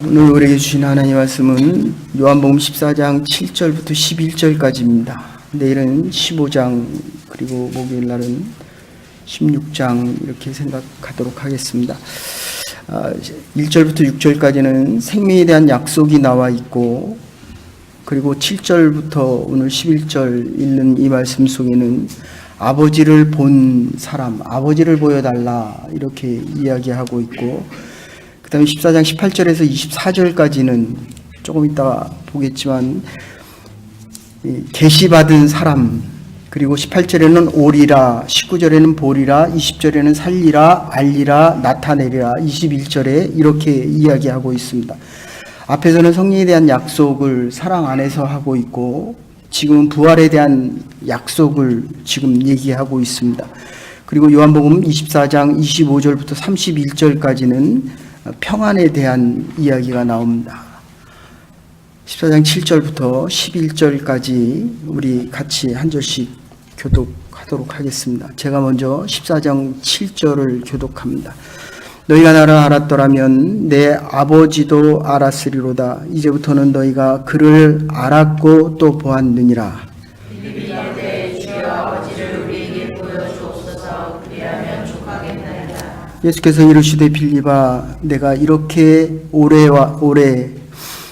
오늘 우리에게 주신 하나님의 말씀은 요한복음 14장 7절부터 11절까지입니다. 내일은 15장 그리고 목요일 날은 16장 이렇게 생각하도록 하겠습니다. 1절부터 6절까지는 생명에 대한 약속이 나와 있고, 그리고 7절부터 오늘 11절 읽는 이 말씀 속에는 아버지를 본 사람, 아버지를 보여달라 이렇게 이야기하고 있고, 그 다음에 14장 18절에서 24절까지는 조금 이따가 보겠지만 계시받은 사람, 그리고 18절에는 오리라, 19절에는 보리라, 20절에는 살리라, 알리라, 나타내리라, 21절에 이렇게 이야기하고 있습니다. 앞에서는 성령에 대한 약속을 사랑 안에서 하고 있고, 지금은 부활에 대한 약속을 지금 얘기하고 있습니다. 그리고 요한복음 24장 25절부터 31절까지는 평안에 대한 이야기가 나옵니다. 14장 7절부터 11절까지 우리 같이 한 절씩 교독하도록 하겠습니다. 제가 먼저 14장 7절을 교독합니다. 너희가 나를 알았더라면 내 아버지도 알았으리로다. 이제부터는 너희가 그를 알았고 또 보았느니라. 예수께서 이르시되 빌립아, 내가 이렇게 오래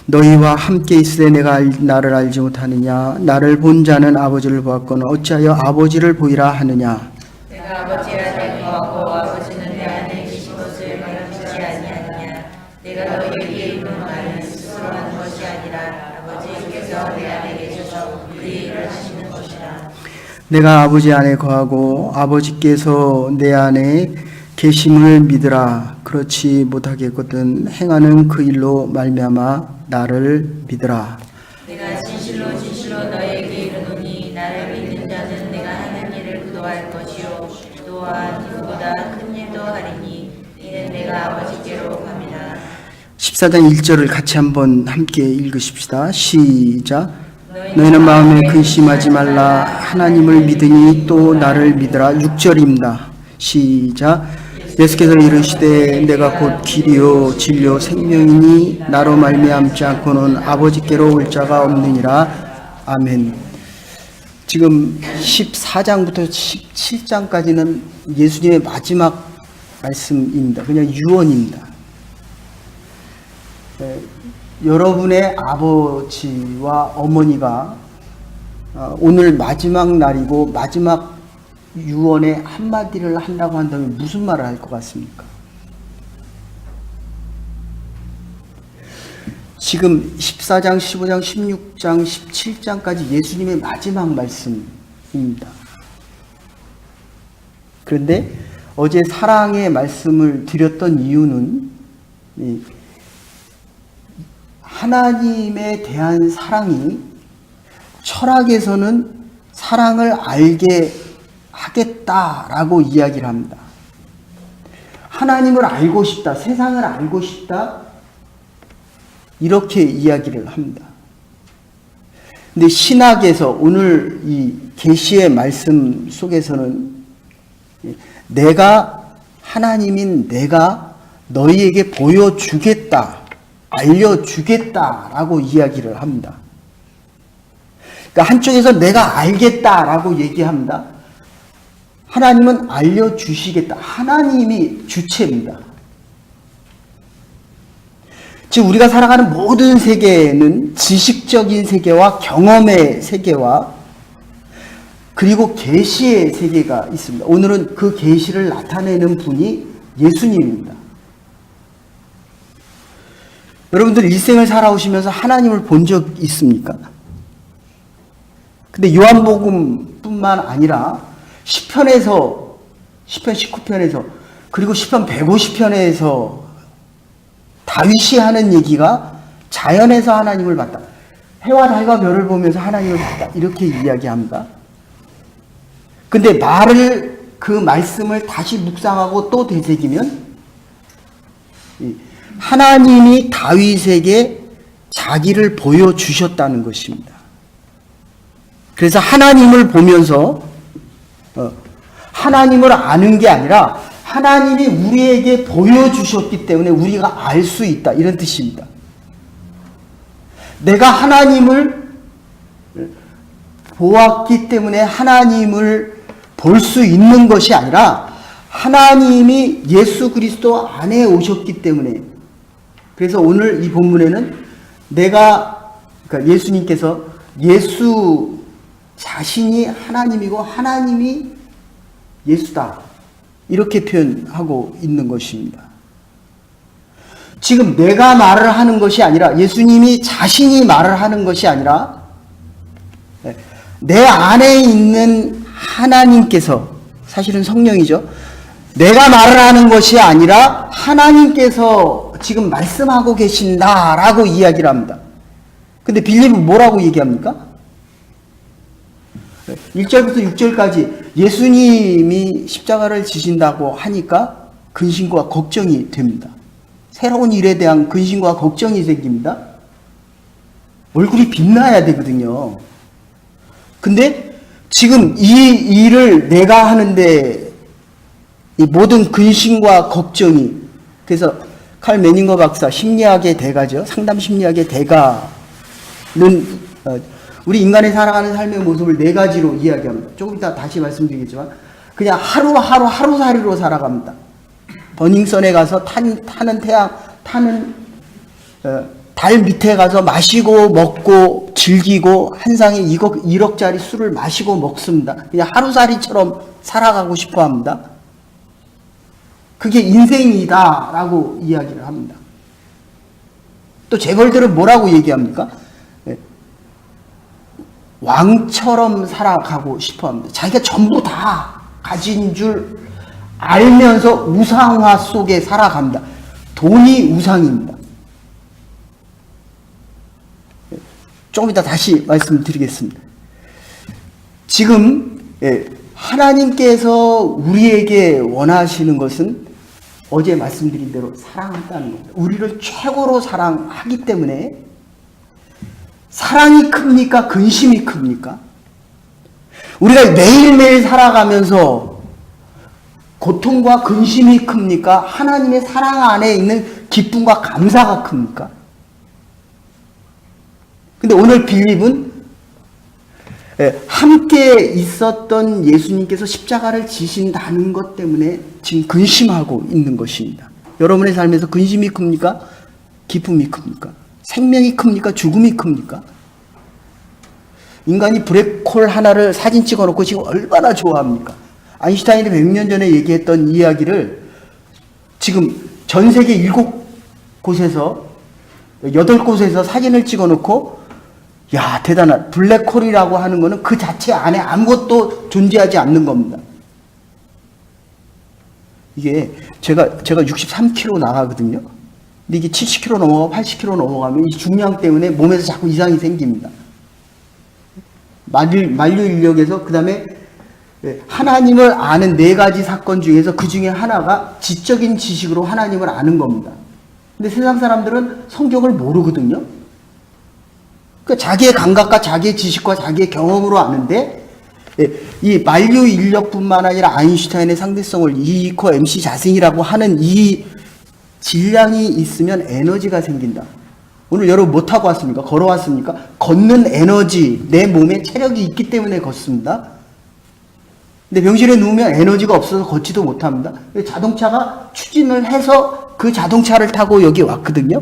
너희와 함께 있으되 내가 나를 알지 못하느냐? 나를 본 자는 아버지를 보았거늘 어찌하여 아버지를 보이라 하느냐? 내가 아버지 안에 거하고 아버지는 내 안에 계신 것을 너희가 믿지 아니하느냐? 내가 너희에게 이르는 말은 스스로 하는 것이 아니라 아버지께서 내 안에 계셔서 우리 일을 하시는 것이라. 내가 아버지 안에 거하고 아버지께서 내 안에 계심을 믿으라. 그렇지 못하겠거든 행하는 그 일로 말미암아 나를 믿으라. 내가 진실로 너희에게 이르노니 나를 믿는 자는 내가 하는 일을 그도 할 것이요 또한 그보다 큰 일도 하리니 이는 내가 아버지께로 갑니다. 14장 1절을 같이 한번 함께 읽으십시다. 시작. 너희는 마음에 근심하지 말라. 하나님을 믿으니 또 나를 믿으라. 6절입니다. 시작. 예수께서 이르시되 내가 곧 길이요 진리요 생명이니 나로 말미암지 않고는 아버지께로 올 자가 없느니라. 아멘. 지금 14장부터 17장까지는 예수님의 마지막 말씀입니다. 그냥 유언입니다. 여러분의 아버지와 어머니가 오늘 마지막 날이고 마지막 유언의 한마디를 한다고 한다면 무슨 말을 할 것 같습니까? 지금 14장, 15장, 16장, 17장까지 예수님의 마지막 말씀입니다. 그런데 어제 사랑의 말씀을 드렸던 이유는 하나님에 대한 사랑이 철학에서는 사랑을 알게 하겠다라고 이야기를 합니다. 하나님을 알고 싶다, 세상을 알고 싶다, 이렇게 이야기를 합니다. 근데 신학에서 오늘 이 계시의 말씀 속에서는 내가 하나님인 내가 너희에게 보여주겠다, 알려주겠다라고 이야기를 합니다. 그러니까 한쪽에서 내가 알겠다라고 얘기합니다. 하나님은 알려주시겠다. 하나님이 주체입니다. 즉 우리가 살아가는 모든 세계에는 지식적인 세계와 경험의 세계와 그리고 계시의 세계가 있습니다. 오늘은 그 계시를 나타내는 분이 예수님입니다. 여러분들 일생을 살아오시면서 하나님을 본 적 있습니까? 근데 요한복음뿐만 아니라 시편에서, 시편 19편에서, 그리고 시편 150편에서 다윗이 하는 얘기가 자연에서 하나님을 봤다. 해와 달과 별을 보면서 하나님을 봤다. 이렇게 이야기합니다. 근데 그 말씀을 다시 묵상하고 또 되새기면 하나님이 다윗에게 자기를 보여주셨다는 것입니다. 그래서 하나님을 보면서 하나님을 아는 게 아니라 하나님이 우리에게 보여주셨기 때문에 우리가 알 수 있다. 이런 뜻입니다. 내가 하나님을 보았기 때문에 하나님을 볼 수 있는 것이 아니라 하나님이 예수 그리스도 안에 오셨기 때문에, 그래서 오늘 이 본문에는 그러니까 예수님께서 예수 자신이 하나님이고 하나님이 예수다, 이렇게 표현하고 있는 것입니다. 지금 내가 말을 하는 것이 아니라, 예수님이 자신이 말을 하는 것이 아니라 내 안에 있는 하나님께서, 사실은 성령이죠, 내가 말을 하는 것이 아니라 하나님께서 지금 말씀하고 계신다라고 이야기를 합니다. 근데 빌립은 뭐라고 얘기합니까? 1절부터 6절까지 예수님이 십자가를 지신다고 하니까 근심과 걱정이 됩니다. 새로운 일에 대한 근심과 걱정이 생깁니다. 얼굴이 빛나야 되거든요. 근데 지금 이 일을 내가 하는데 이 모든 근심과 걱정이, 그래서 칼 매닝거 박사, 심리학의 대가죠. 상담 심리학의 대가는 우리 인간이 살아가는 삶의 모습을 네 가지로 이야기합니다. 조금 이따 다시 말씀드리겠지만 그냥 하루살이로 살아갑니다. 버닝썬에 가서 타는 달 밑에 가서 마시고 먹고 즐기고 한 상에 1억짜리 술을 마시고 먹습니다. 그냥 하루살이처럼 살아가고 싶어 합니다. 그게 인생이다라고 이야기를 합니다. 또 재벌들은 뭐라고 얘기합니까? 왕처럼 살아가고 싶어 합니다. 자기가 전부 다 가진 줄 알면서 우상화 속에 살아갑니다. 돈이 우상입니다. 조금 이따 다시 말씀드리겠습니다. 지금 하나님께서 우리에게 원하시는 것은 어제 말씀드린 대로 사랑한다는 겁니다. 우리를 최고로 사랑하기 때문에, 사랑이 큽니까? 근심이 큽니까? 우리가 매일매일 살아가면서 고통과 근심이 큽니까? 하나님의 사랑 안에 있는 기쁨과 감사가 큽니까? 근데 오늘 빌립은 함께 있었던 예수님께서 십자가를 지신다는 것 때문에 지금 근심하고 있는 것입니다. 여러분의 삶에서 근심이 큽니까? 기쁨이 큽니까? 생명이 큽니까? 죽음이 큽니까? 인간이 블랙홀 하나를 사진 찍어놓고 지금 얼마나 좋아합니까? 아인슈타인이 100년 전에 얘기했던 이야기를 지금 전 세계 7곳에서 8곳에서 사진을 찍어놓고, 야, 대단한, 블랙홀이라고 하는 거는 그 자체 안에 아무것도 존재하지 않는 겁니다. 이게 제가 63kg 나가거든요. 근데 이게 70kg 넘어가고 80kg 넘어가면 이 중량 때문에 몸에서 자꾸 이상이 생깁니다. 만류 인력에서 그 다음에 하나님을 아는 4가지 사건 중에서 그 중에 하나가 지적인 지식으로 하나님을 아는 겁니다. 근데 세상 사람들은 성경을 모르거든요. 그러니까 자기의 감각과 자기의 지식과 자기의 경험으로 아는데, 이 만류 인력뿐만 아니라 아인슈타인의 상대성을 E = MC 자승이라고 하는 이 질량이 있으면 에너지가 생긴다. 오늘 여러분 뭐 타고 왔습니까? 걸어왔습니까? 걷는 에너지, 내 몸에 체력이 있기 때문에 걷습니다. 근데 병실에 누우면 에너지가 없어서 걷지도 못합니다. 자동차가 추진을 해서 그 자동차를 타고 여기 왔거든요.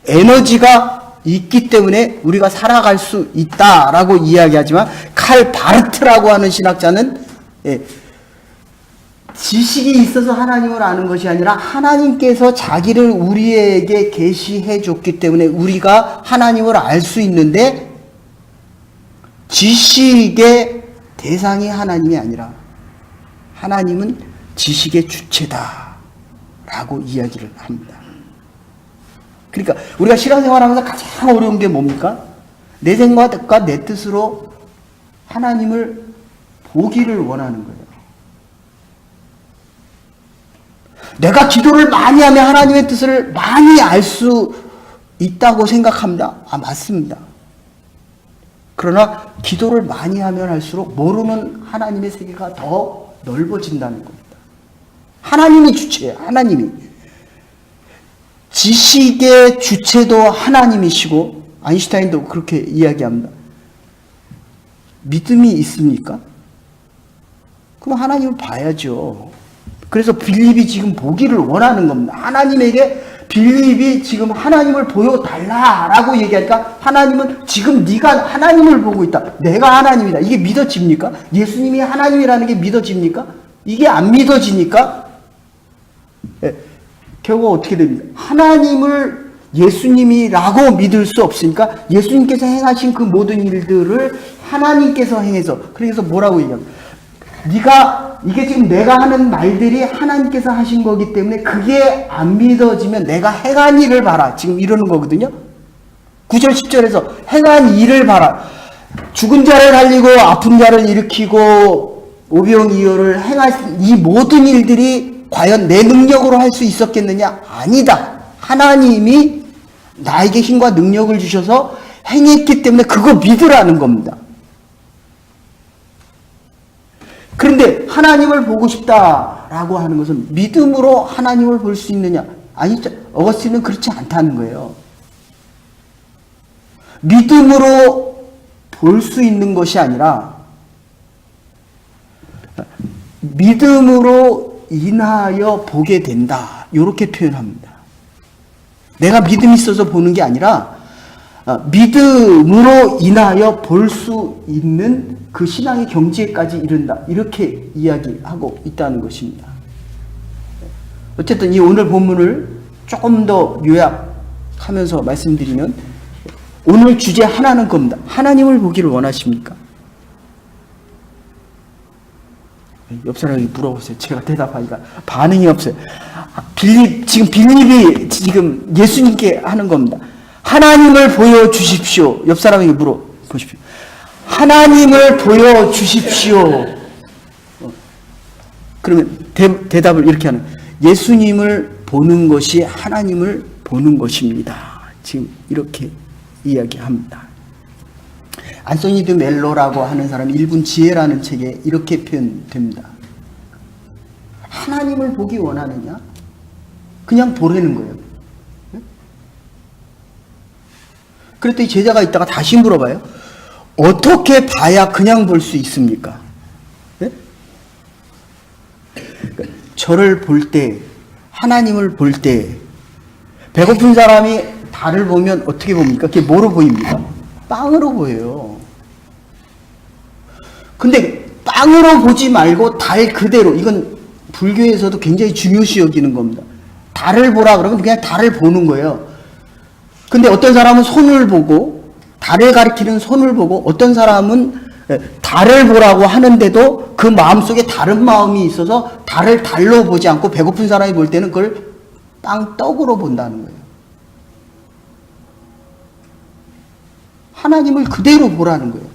에너지가 있기 때문에 우리가 살아갈 수 있다라고 이야기하지만, 칼 바르트라고 하는 신학자는 지식이 있어서 하나님을 아는 것이 아니라 하나님께서 자기를 우리에게 계시해 줬기 때문에 우리가 하나님을 알 수 있는데, 지식의 대상이 하나님이 아니라 하나님은 지식의 주체다 라고 이야기를 합니다. 그러니까 우리가 신앙생활하면서 가장 어려운 게 뭡니까? 내 생각과 내 뜻으로 하나님을 보기를 원하는 거예요. 내가 기도를 많이 하면 하나님의 뜻을 많이 알 수 있다고 생각합니다. 맞습니다. 그러나 기도를 많이 하면 할수록 모르는 하나님의 세계가 더 넓어진다는 겁니다. 하나님이 주체예요. 하나님이. 지식의 주체도 하나님이시고 아인슈타인도 그렇게 이야기합니다. 믿음이 있습니까? 그럼 하나님을 봐야죠. 그래서 빌립이 지금 보기를 원하는 겁니다. 하나님에게 빌립이 지금 하나님을 보여달라라고 얘기하니까 하나님은 지금 네가 하나님을 보고 있다. 내가 하나님이다. 이게 믿어집니까? 예수님이 하나님이라는 게 믿어집니까? 이게 안 믿어지니까 결국 어떻게 됩니까? 하나님을 예수님이라고 믿을 수 없으니까 예수님께서 행하신 그 모든 일들을 하나님께서 행해서 그래서 뭐라고 얘기합니까? 이게 지금 내가 하는 말들이 하나님께서 하신 거기 때문에 그게 안 믿어지면 내가 행한 일을 봐라. 지금 이러는 거거든요. 9절 10절에서 행한 일을 봐라. 죽은 자를 살리고 아픈 자를 일으키고 오병이어를 행한 이 모든 일들이 과연 내 능력으로 할 수 있었겠느냐? 아니다. 하나님이 나에게 힘과 능력을 주셔서 행했기 때문에 그거 믿으라는 겁니다. 그런데 하나님을 보고 싶다라고 하는 것은 믿음으로 하나님을 볼 수 있느냐? 아니죠. 어거스틴은 그렇지 않다는 거예요. 믿음으로 볼 수 있는 것이 아니라 믿음으로 인하여 보게 된다. 이렇게 표현합니다. 내가 믿음이 있어서 보는 게 아니라 믿음으로 인하여 볼 수 있는 그 신앙의 경지에까지 이른다. 이렇게 이야기하고 있다는 것입니다. 어쨌든 이 오늘 본문을 조금 더 요약하면서 말씀드리면 오늘 주제 하나는 겁니다. 하나님을 보기를 원하십니까? 옆 사람이 물어보세요. 제가 대답하니까 반응이 없어요. 지금 빌립이 지금 예수님께 하는 겁니다. 하나님을 보여주십시오. 옆 사람에게 물어보십시오. 하나님을 보여주십시오. 그러면 대답을 이렇게 하는 예수님을 보는 것이 하나님을 보는 것입니다. 지금 이렇게 이야기합니다. 안소니 드 멜로라고 하는 사람이 일분 지혜라는 책에 이렇게 표현됩니다. 하나님을 보기 원하느냐? 그냥 보라는 거예요. 그랬더니 제자가 있다가 다시 물어봐요. 어떻게 봐야 그냥 볼 수 있습니까? 네? 저를 볼 때, 하나님을 볼 때, 배고픈 사람이 달을 보면 어떻게 봅니까? 그게 뭐로 보입니까? 빵으로 보여요. 근데 빵으로 보지 말고 달 그대로, 이건 불교에서도 굉장히 중요시 여기는 겁니다. 달을 보라 그러면 그냥 달을 보는 거예요. 근데 어떤 사람은 손을 보고, 달을 가리키는 손을 보고, 어떤 사람은 달을 보라고 하는데도 그 마음속에 다른 마음이 있어서 달을 달로 보지 않고 배고픈 사람이 볼 때는 그걸 빵떡으로 본다는 거예요. 하나님을 그대로 보라는 거예요.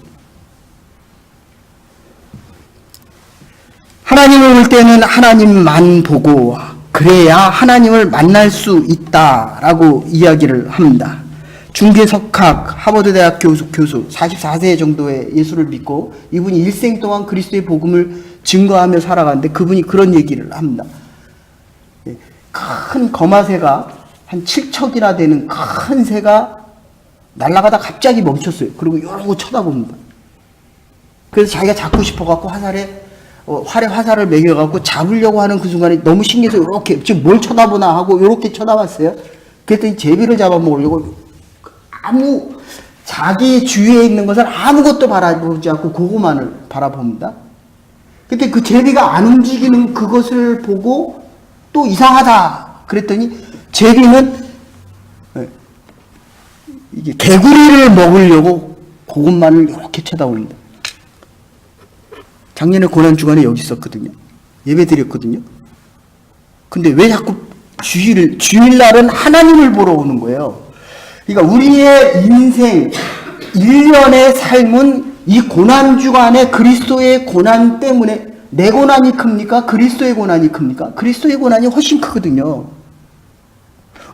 하나님을 볼 때는 하나님만 보고 그래야 하나님을 만날 수 있다라고 이야기를 합니다. 중계석학 하버드대학 교수 44세 정도의 예수를 믿고 이분이 일생 동안 그리스도의 복음을 증거하며 살아가는데 그분이 그런 얘기를 합니다. 큰 거마새가 한 7척이나 되는 큰 새가 날아가다 갑자기 멈췄어요. 그리고 이러고 쳐다봅니다. 그래서 자기가 잡고 싶어갖고 활에 화살을 매겨갖고 잡으려고 하는 그 순간에 너무 신기해서 이렇게 지금 뭘 쳐다보나 하고 이렇게 쳐다봤어요. 그랬더니 제비를 잡아먹으려고 자기 주위에 있는 것을 아무것도 바라보지 않고 그것만을 바라봅니다. 그때 그 제비가 안 움직이는 그것을 보고 또 이상하다 그랬더니 제비는 이게 개구리를 먹으려고 그것만을 이렇게 쳐다봅니다. 작년에 고난주간에 여기 있었거든요. 예배 드렸거든요. 근데 왜 자꾸 주일날은 하나님을 보러 오는 거예요. 그러니까 우리의 인생, 일련의 삶은 이 고난주간에 그리스도의 고난 때문에 내 고난이 큽니까? 그리스도의 고난이 큽니까? 그리스도의 고난이 훨씬 크거든요.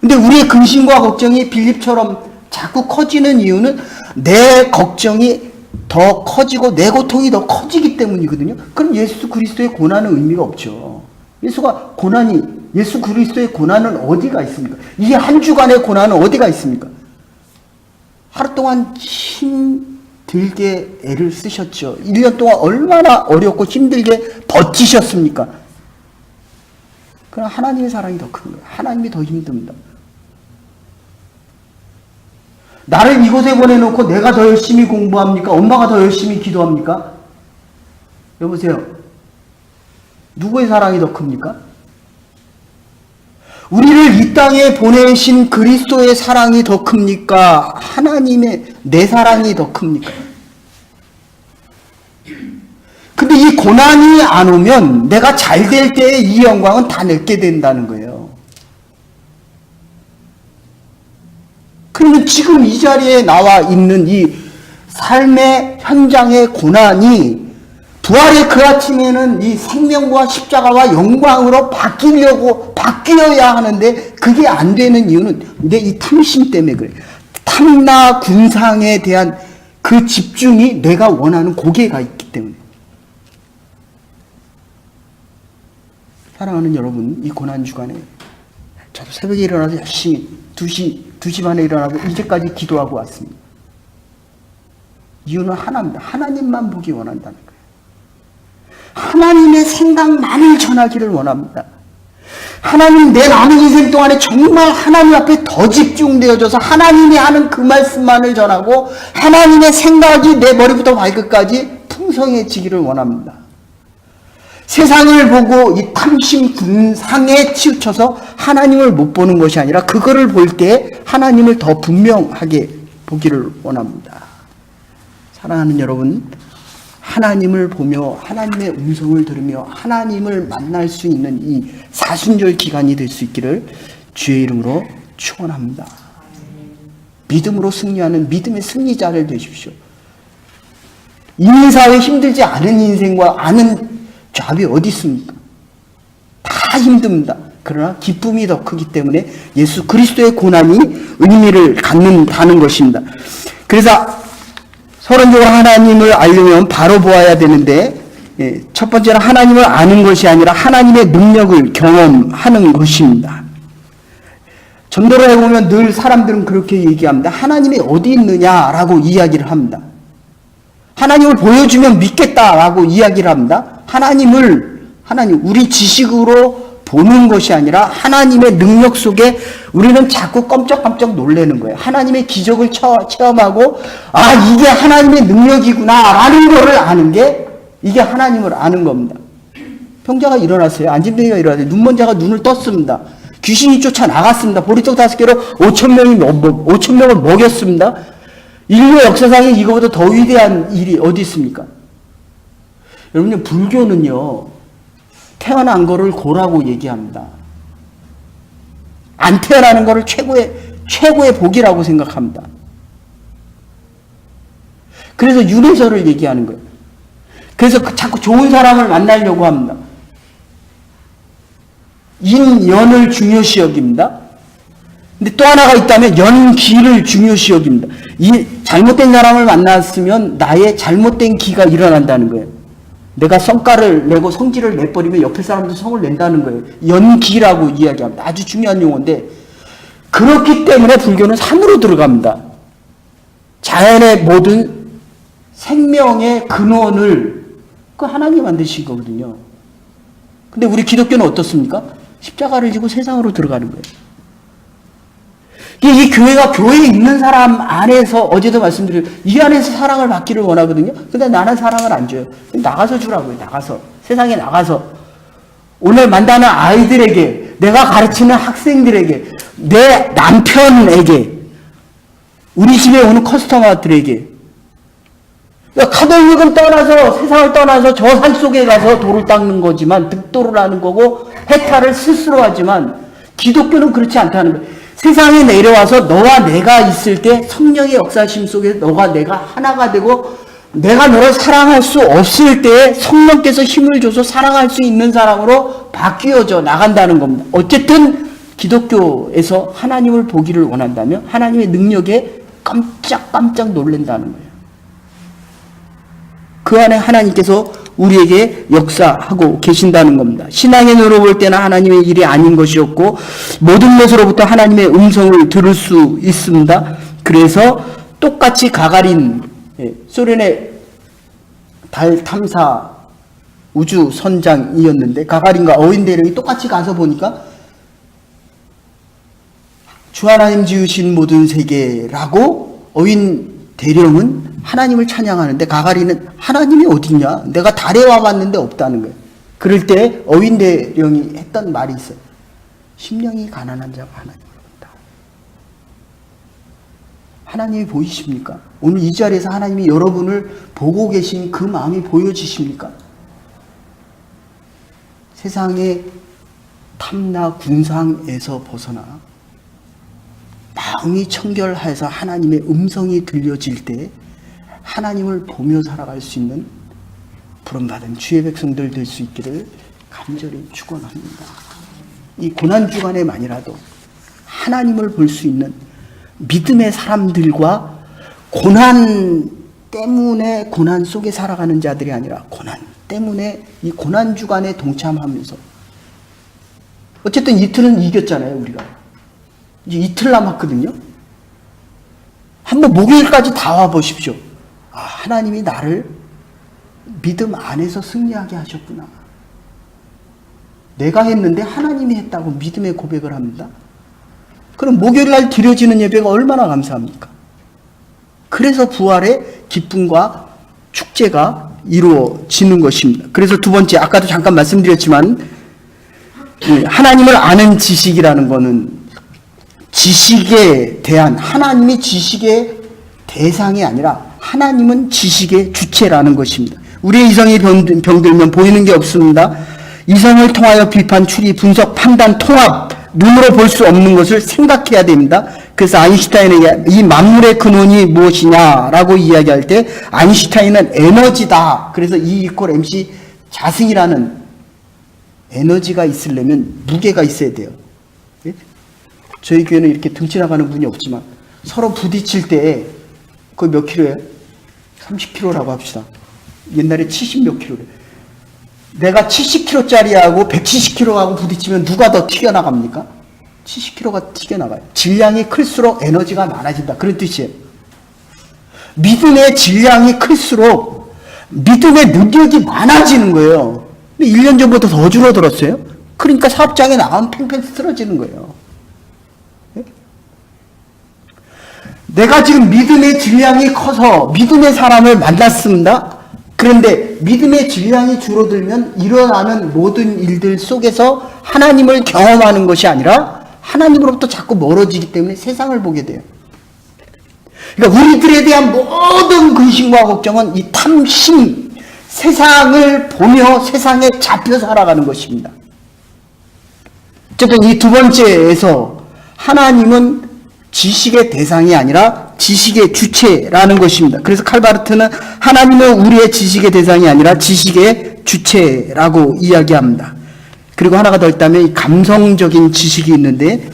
근데 우리의 근심과 걱정이 빌립처럼 자꾸 커지는 이유는 내 걱정이 더 커지고 내 고통이 더 커지기 때문이거든요. 그럼 예수 그리스도의 고난은 의미가 없죠. 예수 그리스도의 고난은 어디가 있습니까? 이 한 주간의 고난은 어디가 있습니까? 하루 동안 힘들게 애를 쓰셨죠. 1년 동안 얼마나 어렵고 힘들게 버티셨습니까? 그럼 하나님의 사랑이 더 큰 거예요. 하나님이 더 힘듭니다. 나를 이곳에 보내놓고 내가 더 열심히 공부합니까? 엄마가 더 열심히 기도합니까? 여보세요. 누구의 사랑이 더 큽니까? 우리를 이 땅에 보내신 그리스도의 사랑이 더 큽니까? 하나님의 내 사랑이 더 큽니까? 근데 이 고난이 안 오면 내가 잘 될 때의 이 영광은 다 내게 된다는 거예요. 그러면 지금 이 자리에 나와 있는 이 삶의 현장의 고난이 부활의 그 아침에는 이 생명과 십자가와 영광으로 바뀌어야 하는데 그게 안 되는 이유는 내 이 탐심 때문에 그래. 탐나 군상에 대한 그 집중이 내가 원하는 고개가 있기 때문에. 사랑하는 여러분, 이 고난 주간에 저도 새벽에 일어나서 열심히 2시 반에 일어나서 이제까지 기도하고 왔습니다. 이유는 하나입니다. 하나님만 보기 원한다는 거예요. 하나님의 생각만을 전하기를 원합니다. 하나님 내 남은 인생 동안에 정말 하나님 앞에 더 집중되어져서 하나님이 하는 그 말씀만을 전하고 하나님의 생각이 내 머리부터 발끝까지 풍성해지기를 원합니다. 세상을 보고 이 탐심 군상에 치우쳐서 하나님을 못 보는 것이 아니라 그거를 볼 때 하나님을 더 분명하게 보기를 원합니다. 사랑하는 여러분, 하나님을 보며 하나님의 음성을 들으며 하나님을 만날 수 있는 이 사순절 기간이 될 수 있기를 주의 이름으로 축원합니다. 믿음으로 승리하는 믿음의 승리자를 되십시오. 인사에 힘들지 않은 인생과 아는 잡이 어디 있습니까? 다 힘듭니다. 그러나 기쁨이 더 크기 때문에 예수 그리스도의 고난이 의미를 갖는다는 것입니다. 그래서 서론적으로 하나님을 알려면 바로 보아야 되는데 첫 번째는 하나님을 아는 것이 아니라 하나님의 능력을 경험하는 것입니다. 전도를 해보면 늘 사람들은 그렇게 얘기합니다. 하나님이 어디 있느냐라고 이야기를 합니다. 하나님을 보여주면 믿겠다라고 이야기를 합니다. 하나님, 우리 지식으로 보는 것이 아니라 하나님의 능력 속에 우리는 자꾸 깜짝깜짝 놀라는 거예요. 하나님의 기적을 체험하고, 이게 하나님의 능력이구나, 라는 거를 아는 게, 이게 하나님을 아는 겁니다. 병자가 일어났어요. 안진뱅이가 일어났어요. 눈먼 자가 눈을 떴습니다. 귀신이 쫓아나갔습니다. 보리떡 5개로 5,000명을 먹였습니다. 인류 역사상에 이거보다 더 위대한 일이 어디 있습니까? 여러분요, 불교는요, 태어난 거를 고라고 얘기합니다. 안 태어나는 거를 최고의 복이라고 생각합니다. 그래서 윤회설을 얘기하는 거예요. 그래서 자꾸 좋은 사람을 만나려고 합니다. 인연을 중요시 여깁니다. 근데 또 하나가 있다면 연기를 중요시 여깁니다. 이 잘못된 사람을 만났으면 나의 잘못된 기가 일어난다는 거예요. 내가 성과를 내고 성질을 내버리면 옆에 사람도 성을 낸다는 거예요. 연기라고 이야기합니다. 아주 중요한 용어인데 그렇기 때문에 불교는 산으로 들어갑니다. 자연의 모든 생명의 근원을 그 하나님이 만드신 거거든요. 근데 우리 기독교는 어떻습니까? 십자가를 지고 세상으로 들어가는 거예요. 이 교회가 교회에 있는 사람 안에서 어제도 말씀드렸죠. 이 안에서 사랑을 받기를 원하거든요. 근데 나는 사랑을 안 줘요. 나가서 주라고요. 나가서. 세상에 나가서. 오늘 만나는 아이들에게, 내가 가르치는 학생들에게, 내 남편에게, 우리 집에 오는 커스터머들에게. 카톨릭은 떠나서, 세상을 떠나서 저 산속에 가서 돌을 닦는 거지만, 득도를 하는 거고, 해탈을 스스로 하지만, 기독교는 그렇지 않다는 거예요. 세상에 내려와서 너와 내가 있을 때 성령의 역사심 속에 너가 내가 하나가 되고 내가 너를 사랑할 수 없을 때 성령께서 힘을 줘서 사랑할 수 있는 사람으로 바뀌어져 나간다는 겁니다. 어쨌든 기독교에서 하나님을 보기를 원한다면 하나님의 능력에 깜짝 놀란다는 거예요. 그 안에 하나님께서 우리에게 역사하고 계신다는 겁니다. 신앙의 눈으로 볼 때는 하나님의 일이 아닌 것이었고 모든 것으로부터 하나님의 음성을 들을 수 있습니다. 그래서 똑같이 가가린, 소련의 달 탐사 우주 선장이었는데 가가린과 어윈 대령이 똑같이 가서 보니까 주 하나님 지으신 모든 세계라고 어윈 대령은 하나님을 찬양하는데 가가린은 하나님이 어딨냐? 내가 달에 와봤는데 없다는 거예요. 그럴 때 어윈 대령이 했던 말이 있어요. 심령이 가난한 자가 하나님을 본다. 하나님이 보이십니까? 오늘 이 자리에서 하나님이 여러분을 보고 계신 그 마음이 보여지십니까? 세상의 탐나 군상에서 벗어나 마음이 청결해서 하나님의 음성이 들려질 때 하나님을 보며 살아갈 수 있는 부름받은 주의 백성들 될 수 있기를 간절히 축원합니다. 이 고난주간에만이라도 하나님을 볼 수 있는 믿음의 사람들과 고난 때문에 고난 속에 살아가는 자들이 아니라 고난 때문에 이 고난주간에 동참하면서 어쨌든 이틀은 이겼잖아요. 우리가 이제 이틀 남았거든요. 한번 목요일까지 다 와보십시오. 아, 하나님이 나를 믿음 안에서 승리하게 하셨구나. 내가 했는데 하나님이 했다고 믿음의 고백을 합니다. 그럼 목요일날 드려지는 예배가 얼마나 감사합니까? 그래서 부활의 기쁨과 축제가 이루어지는 것입니다. 그래서 두 번째, 아까도 잠깐 말씀드렸지만 하나님을 아는 지식이라는 것은 지식에 대한, 하나님이 지식의 대상이 아니라 하나님은 지식의 주체라는 것입니다. 우리의 이성이 병들면 보이는 게 없습니다. 이성을 통하여 비판, 추리, 분석, 판단, 통합, 눈으로 볼 수 없는 것을 생각해야 됩니다. 그래서 아인슈타인에게 이 만물의 근원이 무엇이냐라고 이야기할 때 아인슈타인은 에너지다. 그래서 E=mc 자승이라는 에너지가 있으려면 무게가 있어야 돼요. 예? 저희 교회는 이렇게 등치 나가는 분이 없지만 서로 부딪힐 때 그거 몇 킬로예요? 30kg라고 합시다. 옛날에 70 몇 킬로래. 내가 70kg짜리하고 170kg하고 부딪히면 누가 더 튀겨나갑니까? 70kg가 튀겨나가요. 질량이 클수록 에너지가 많아진다. 그런 뜻이에요. 믿음의 질량이 클수록 믿음의 능력이 많아지는 거예요. 근데 1년 전보다 더 줄어들었어요. 그러니까 사업장에 나가면 팽팽 쓰러지는 거예요. 내가 지금 믿음의 질량이 커서 믿음의 사람을 만났습니다. 그런데 믿음의 질량이 줄어들면 일어나는 모든 일들 속에서 하나님을 경험하는 것이 아니라 하나님으로부터 자꾸 멀어지기 때문에 세상을 보게 돼요. 그러니까 우리들에 대한 모든 근심과 걱정은 이 탐심, 세상을 보며 세상에 잡혀 살아가는 것입니다. 어쨌든 이 두 번째에서 하나님은 지식의 대상이 아니라 지식의 주체라는 것입니다. 그래서 칼바르트는 하나님은 우리의 지식의 대상이 아니라 지식의 주체라고 이야기합니다. 그리고 하나가 더 있다면 이 감성적인 지식이 있는데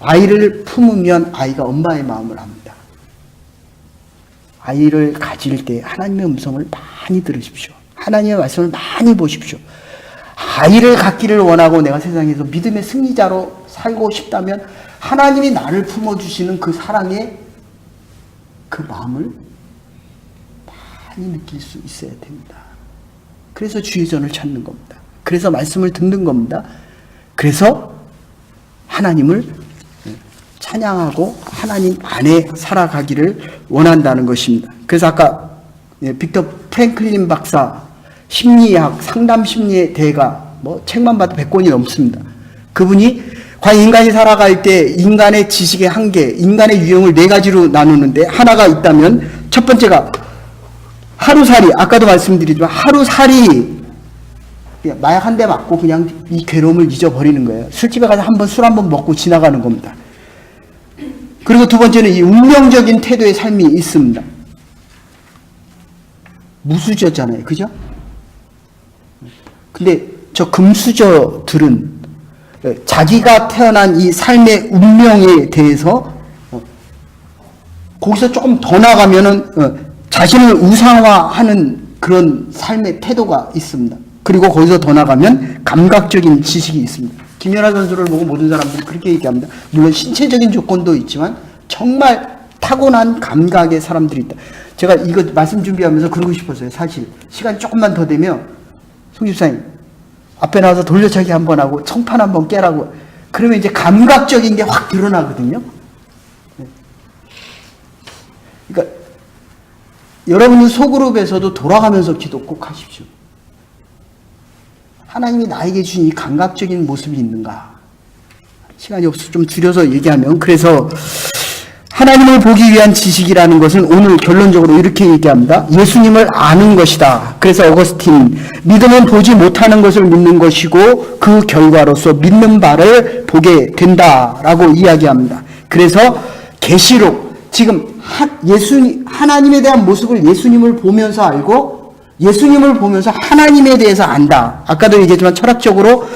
아이를 품으면 아이가 엄마의 마음을 압니다. 아이를 가질 때 하나님의 음성을 많이 들으십시오. 하나님의 말씀을 많이 보십시오. 아이를 갖기를 원하고 내가 세상에서 믿음의 승리자로 살고 싶다면 하나님이 나를 품어주시는 그 사랑의 그 마음을 많이 느낄 수 있어야 됩니다. 그래서 주의 전을 찾는 겁니다. 그래서 말씀을 듣는 겁니다. 그래서 하나님을 찬양하고 하나님 안에 살아가기를 원한다는 것입니다. 그래서 아까 빅터 프랭클린 박사 심리학, 상담 심리의 대가, 책만 봐도 100권이 넘습니다. 그분이 과연 인간이 살아갈 때 인간의 지식의 한계, 인간의 유형을 4가지로 나누는데 하나가 있다면 첫 번째가 하루살이, 아까도 말씀드리지만 하루살이 그냥 마약 한 대 맞고 그냥 이 괴로움을 잊어버리는 거예요. 술집에 가서 술 한 번 먹고 지나가는 겁니다. 그리고 두 번째는 이 운명적인 태도의 삶이 있습니다. 무수저잖아요. 그죠? 근데 저 금수저들은 자기가 태어난 이 삶의 운명에 대해서 거기서 조금 더 나가면은 자신을 우상화하는 그런 삶의 태도가 있습니다. 그리고 거기서 더 나가면 감각적인 지식이 있습니다. 김연아 선수를 보고 모든 사람들이 그렇게 얘기합니다. 물론 신체적인 조건도 있지만 정말 타고난 감각의 사람들이 있다. 제가 이거 말씀 준비하면서 그러고 싶었어요. 사실 시간이 조금만 더 되면 송 집사님 앞에 나와서 돌려차기 한번 하고 청판 한번 깨라고, 그러면 이제 감각적인 게 확 드러나거든요. 그러니까 여러분 소그룹에서도 돌아가면서 기도 꼭 하십시오. 하나님이 나에게 주신 이 감각적인 모습이 있는가? 시간이 없어서 좀 줄여서 얘기하면, 그래서 하나님을 보기 위한 지식이라는 것은 오늘 결론적으로 이렇게 얘기합니다. 예수님을 아는 것이다. 그래서 어거스틴, 믿음은 보지 못하는 것을 믿는 것이고 그 결과로서 믿는 바를 보게 된다라고 이야기합니다. 그래서 계시록, 지금 하나님에 대한 모습을 예수님을 보면서 알고 예수님을 보면서 하나님에 대해서 안다. 아까도 얘기했지만 철학적으로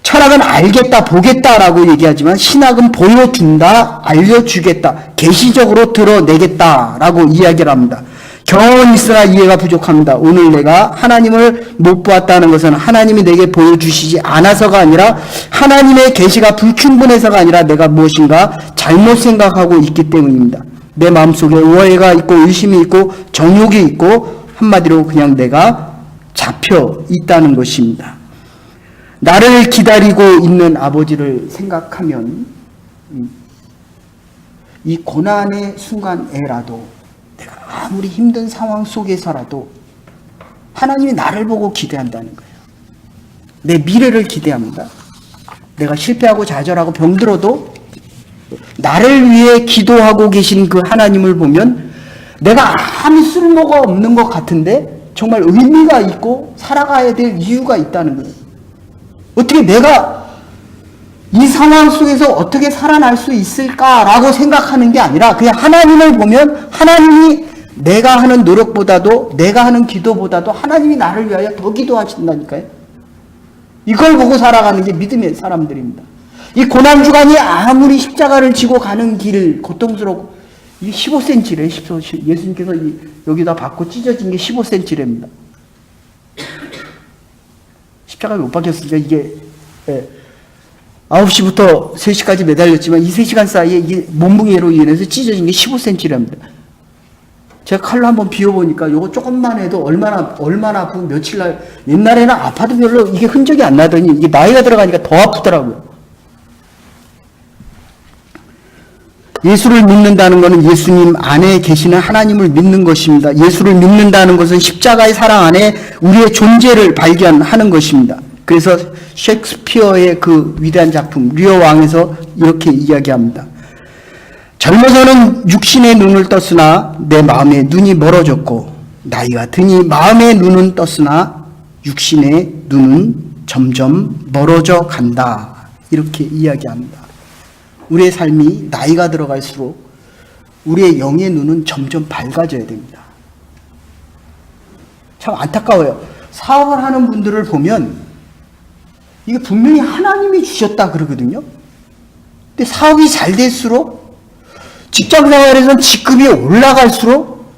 철학은 알겠다, 보겠다라고 얘기하지만 신학은 보여준다, 알려주겠다, 계시적으로 드러내겠다라고 이야기를 합니다. 경험은 있으나 이해가 부족합니다. 오늘 내가 하나님을 못 보았다는 것은 하나님이 내게 보여주시지 않아서가 아니라 하나님의 계시가 불충분해서가 아니라 내가 무엇인가 잘못 생각하고 있기 때문입니다. 내 마음속에 오해가 있고 의심이 있고 정욕이 있고 한마디로 그냥 내가 잡혀 있다는 것입니다. 나를 기다리고 있는 아버지를 생각하면 이 고난의 순간에라도 내가 아무리 힘든 상황 속에서라도 하나님이 나를 보고 기대한다는 거예요. 내 미래를 기대합니다. 내가 실패하고 좌절하고 병들어도 나를 위해 기도하고 계신 그 하나님을 보면 내가 아무 쓸모가 없는 것 같은데 정말 의미가 있고 살아가야 될 이유가 있다는 거예요. 어떻게 내가 이 상황 속에서 어떻게 살아날 수 있을까라고 생각하는 게 아니라 그냥 하나님을 보면 하나님이 내가 하는 노력보다도 내가 하는 기도보다도 하나님이 나를 위하여 더 기도하신다니까요. 이걸 보고 살아가는 게 믿음의 사람들입니다. 이 고난주간이 아무리 십자가를 지고 가는 길 고통스럽고 이게 15cm래. 예수님께서 여기다 받고 찢어진 게 15cm랍니다. 십자가에 못 박혔으니까 이게 9시부터 3시까지 매달렸지만 이 3시간 사이에 이게 몸무게로 인해서 찢어진 게 15cm랍니다. 제가 칼로 한번 비워보니까 요거 조금만 해도 얼마나 아프고 며칠 날, 옛날에는 아파도 별로 이게 흔적이 안 나더니 이게 나이가 들어가니까 더 아프더라고요. 예수를 믿는다는 것은 예수님 안에 계시는 하나님을 믿는 것입니다. 예수를 믿는다는 것은 십자가의 사랑 안에 우리의 존재를 발견하는 것입니다. 그래서 셰익스피어의 그 위대한 작품 리어 왕에서 이렇게 이야기합니다. 젊어서는 육신의 눈을 떴으나 내 마음의 눈이 멀어졌고 나이가 드니 마음의 눈은 떴으나 육신의 눈은 점점 멀어져 간다. 이렇게 이야기합니다. 우리의 삶이 나이가 들어갈수록 우리의 영의 눈은 점점 밝아져야 됩니다. 참 안타까워요. 사업을 하는 분들을 보면 이게 분명히 하나님이 주셨다 그러거든요. 근데 사업이 잘 될수록 직장생활에서는 직급이 올라갈수록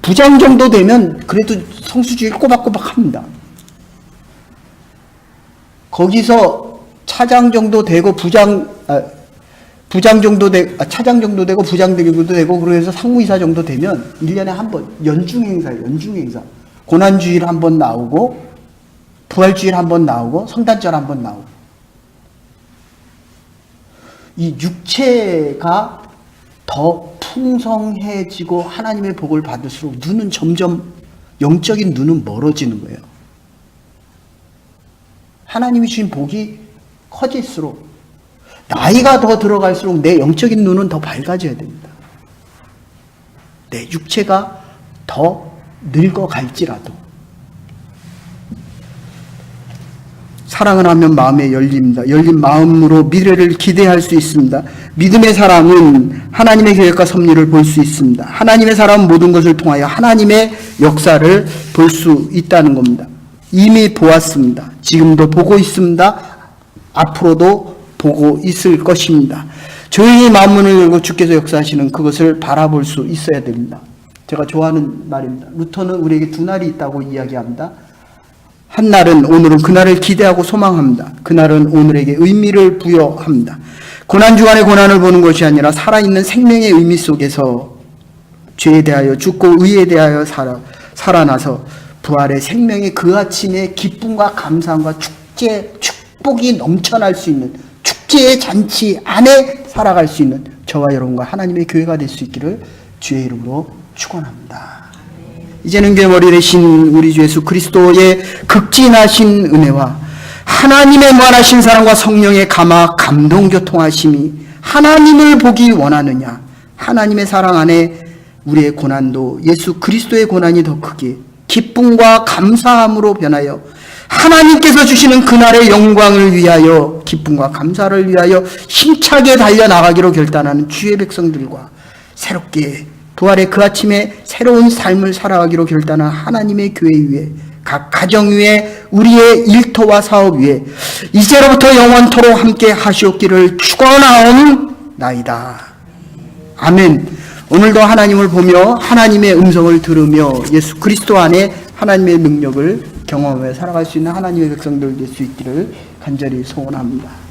부장 정도 되면 그래도 성수주의 꼬박꼬박 합니다. 거기서 차장 정도 되고 차장 정도 되고 부장 정도 되고 그래서 상무이사 정도 되면 1년에 한 번 연중행사 고난주일 한 번 나오고 부활주일 한 번 나오고 성탄절 한 번 나오고 이 육체가 더 풍성해지고 하나님의 복을 받을수록 눈은 점점 영적인 눈은 멀어지는 거예요. 하나님이 주신 복이 커질수록 나이가 더 들어갈수록 내 영적인 눈은 더 밝아져야 됩니다. 내 육체가 더 늙어갈지라도 사랑을 하면 마음에 열립니다. 열린 마음으로 미래를 기대할 수 있습니다. 믿음의 사람은 하나님의 계획과 섭리를 볼 수 있습니다. 하나님의 사람은 모든 것을 통하여 하나님의 역사를 볼 수 있다는 겁니다. 이미 보았습니다. 지금도 보고 있습니다. 앞으로도 보고 있을 것입니다. 조용히 마음문을 열고 주께서 역사하시는 그것을 바라볼 수 있어야 됩니다. 제가 좋아하는 말입니다. 루터는 우리에게 두 날이 있다고 이야기합니다. 한 날은 오늘은 그날을 기대하고 소망합니다. 그날은 오늘에게 의미를 부여합니다. 고난주간의 고난을 보는 것이 아니라 살아있는 생명의 의미 속에서 죄에 대하여 죽고 의에 대하여 살아나서 부활의 생명의 그 아침에 기쁨과 감사함과 축복이 넘쳐날 수 있는 축제의 잔치 안에 살아갈 수 있는 저와 여러분과 하나님의 교회가 될 수 있기를 주의 이름으로 축원합니다. 이제는 교회 머리 되신 우리 주 예수 그리스도의 극진하신 은혜와 하나님의 무한하신 사랑과 성령의 감동 교통하심이 하나님을 보기 원하느냐, 하나님의 사랑 안에 우리의 고난도 예수 그리스도의 고난이 더 크게 기쁨과 감사함으로 변하여 하나님께서 주시는 그날의 영광을 위하여 기쁨과 감사를 위하여 힘차게 달려나가기로 결단하는 주의 백성들과 새롭게 부활의 그 아침에 새로운 삶을 살아가기로 결단한 하나님의 교회 위에 각 가정 위에 우리의 일터와 사업 위에 이제로부터 영원토록 함께 하시옵기를 축원하옵나이다. 아멘. 오늘도 하나님을 보며 하나님의 음성을 들으며 예수 그리스도 안에 하나님의 능력을 경험하며 살아갈 수 있는 하나님의 백성들 될 수 있기를 간절히 소원합니다.